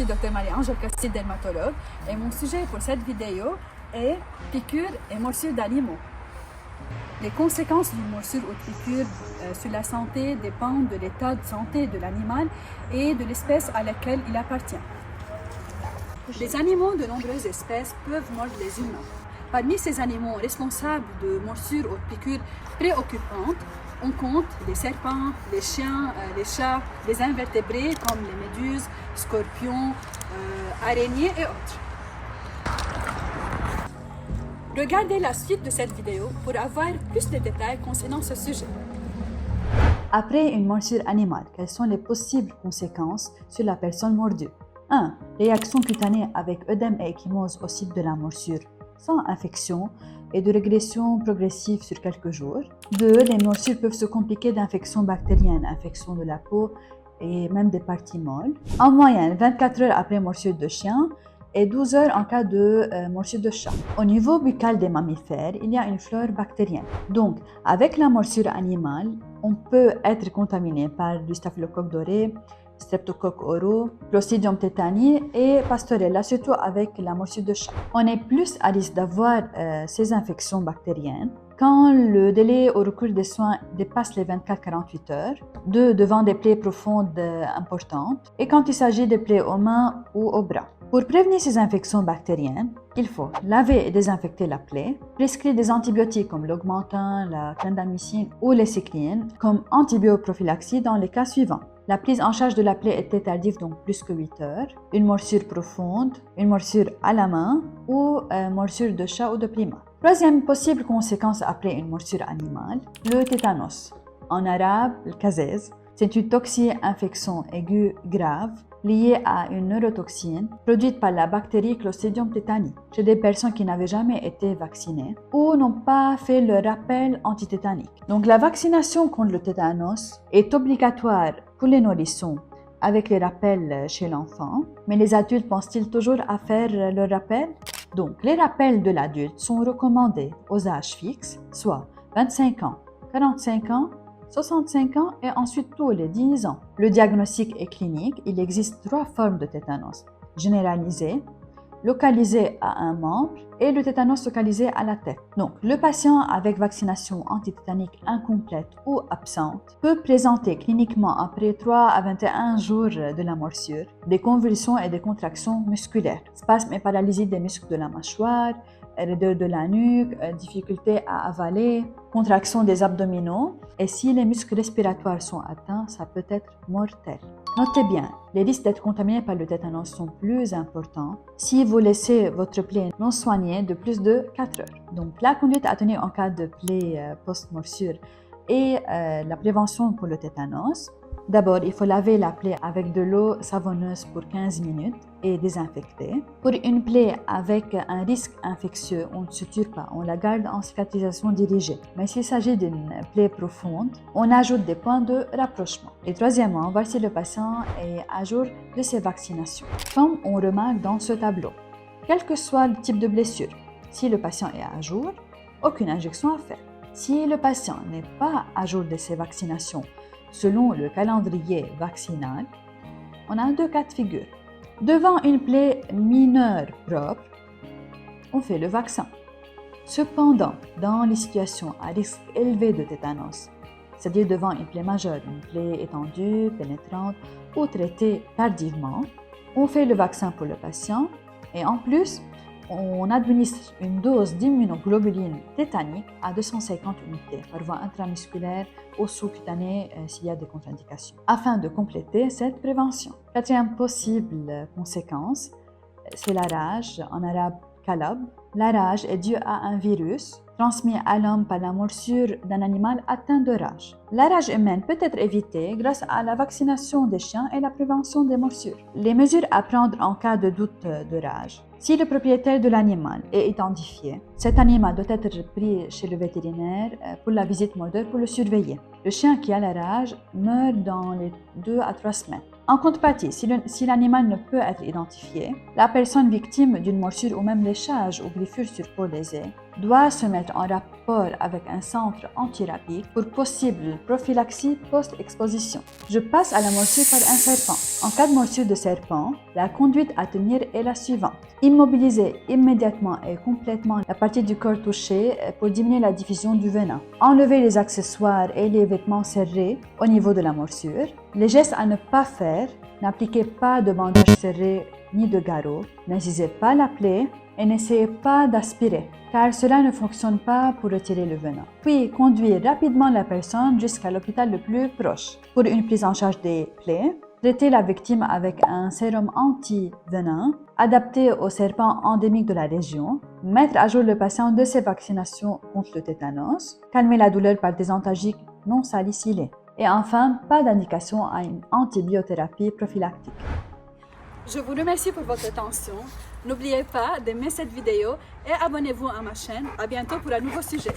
Dr Marie-Angèle Castille, dermatologue, et mon sujet pour cette vidéo est piqûres et morsures d'animaux. Les conséquences d'une morsure ou de piqûre sur la santé dépendent de l'état de santé de l'animal et de l'espèce à laquelle il appartient. Les animaux de nombreuses espèces peuvent mordre les humains. Parmi ces animaux responsables de morsures ou de piqûres préoccupantes, on compte les serpents, les chiens, les chats, les invertébrés comme les méduses, scorpions, araignées et autres. Regardez la suite de cette vidéo pour avoir plus de détails concernant ce sujet. Après une morsure animale, quelles sont les possibles conséquences sur la personne mordue? 1. Réaction cutanée avec œdème et ecchymose au site de la morsure, sans infection et de régression progressive sur quelques jours. 2. Les morsures peuvent se compliquer d'infections bactériennes, infections de la peau et même des parties molles. En moyenne, 24 heures après morsure de chien et 12 heures en cas de morsure de chat. Au niveau buccal des mammifères, il y a une flore bactérienne. Donc, avec la morsure animale, on peut être contaminé par du staphylocoque doré, streptocoque aureus, Clostridium tetani et Pastorella, surtout avec la morsure de chat. On est plus à risque d'avoir ces infections bactériennes quand le délai au recours des soins dépasse les 24-48 heures, devant des plaies profondes importantes et quand il s'agit de plaies aux mains ou aux bras. Pour prévenir ces infections bactériennes, il faut laver et désinfecter la plaie, prescrire des antibiotiques comme l'augmentin, la clindamycine ou les cyclines comme antibioprophylaxie dans les cas suivants. La prise en charge de la plaie était tardive, donc plus que 8 heures, une morsure profonde, une morsure à la main ou morsure de chat ou de plima. Troisième possible conséquence après une morsure animale, le tétanos. En arabe, le kazez. C'est une toxi-infection aiguë grave liée à une neurotoxine produite par la bactérie Clostridium tetani chez des personnes qui n'avaient jamais été vaccinées ou n'ont pas fait le rappel antitétanique. Donc la vaccination contre le tétanos est obligatoire pour les nourrissons avec les rappels chez l'enfant, mais les adultes pensent-ils toujours à faire le rappel? Donc les rappels de l'adulte sont recommandés aux âges fixes, soit 25 ans, 45 ans, 65 ans et ensuite tous les 10 ans. Le diagnostic est clinique. Il existe 3 formes de tétanos. Généralisé, localisé à un membre et le tétanos localisé à la tête. Donc, le patient avec vaccination antitétanique incomplète ou absente peut présenter cliniquement après 3 à 21 jours de la morsure des convulsions et des contractions musculaires, spasmes et paralysie des muscles de la mâchoire, raideur de la nuque, difficulté à avaler, contraction des abdominaux et si les muscles respiratoires sont atteints, ça peut être mortel. Notez bien, les risques d'être contaminé par le tétanos sont plus importants si vous laissez votre plaie non soignée de plus de 4 heures. Donc la conduite à tenir en cas de plaie post-morsure et la prévention pour le tétanos. D'abord, il faut laver la plaie avec de l'eau savonneuse pour 15 minutes et désinfecter. Pour une plaie avec un risque infectieux, on ne suture pas, on la garde en cicatrisation dirigée. Mais s'il s'agit d'une plaie profonde, on ajoute des points de rapprochement. Et troisièmement, voir si le patient est à jour de ses vaccinations. Comme on remarque dans ce tableau, quel que soit le type de blessure, si le patient est à jour, aucune injection à faire. Si le patient n'est pas à jour de ses vaccinations, selon le calendrier vaccinal, on a 2 cas de figure. Devant une plaie mineure propre, on fait le vaccin. Cependant, dans les situations à risque élevé de tétanos, c'est-à-dire devant une plaie majeure, une plaie étendue, pénétrante ou traitée tardivement, on fait le vaccin pour le patient et en plus, on administre une dose d'immunoglobuline tétanique à 250 unités par voie intramusculaire ou sous-cutanée s'il y a des contre-indications, afin de compléter cette prévention. Quatrième possible conséquence, c'est la rage, en arabe kalab. La rage est due à un virus transmis à l'homme par la morsure d'un animal atteint de rage. La rage humaine peut être évitée grâce à la vaccination des chiens et la prévention des morsures. Les mesures à prendre en cas de doute de rage. Si le propriétaire de l'animal est identifié, cet animal doit être pris chez le vétérinaire pour la visite mordeur pour le surveiller. Le chien qui a la rage meurt dans les 2 à 3 semaines. En contrepartie, si l'animal ne peut être identifié, la personne victime d'une morsure ou même léchage ou griffure sur peau lésée doit se mettre en rapport avec un centre antirapique pour possible prophylaxie post-exposition. Je passe à la morsure par un serpent. En cas de morsure de serpent, la conduite à tenir est la suivante. Immobiliser immédiatement et complètement la partie du corps touchée pour diminuer la diffusion du venin. Enlever les accessoires et les vêtements serrés au niveau de la morsure. Les gestes à ne pas faire: n'appliquez pas de bandage serré ni de garrot, n'incisez pas la plaie et n'essayez pas d'aspirer, car cela ne fonctionne pas pour retirer le venin. Puis, conduire rapidement la personne jusqu'à l'hôpital le plus proche. Pour une prise en charge des plaies, traiter la victime avec un sérum anti-venin adapté aux serpents endémiques de la région, mettre à jour le patient de ses vaccinations contre le tétanos, calmer la douleur par des antalgiques non salicylés. Et enfin, pas d'indication à une antibiothérapie prophylactique. Je vous remercie pour votre attention. N'oubliez pas d'aimer cette vidéo et abonnez-vous à ma chaîne. À bientôt pour un nouveau sujet.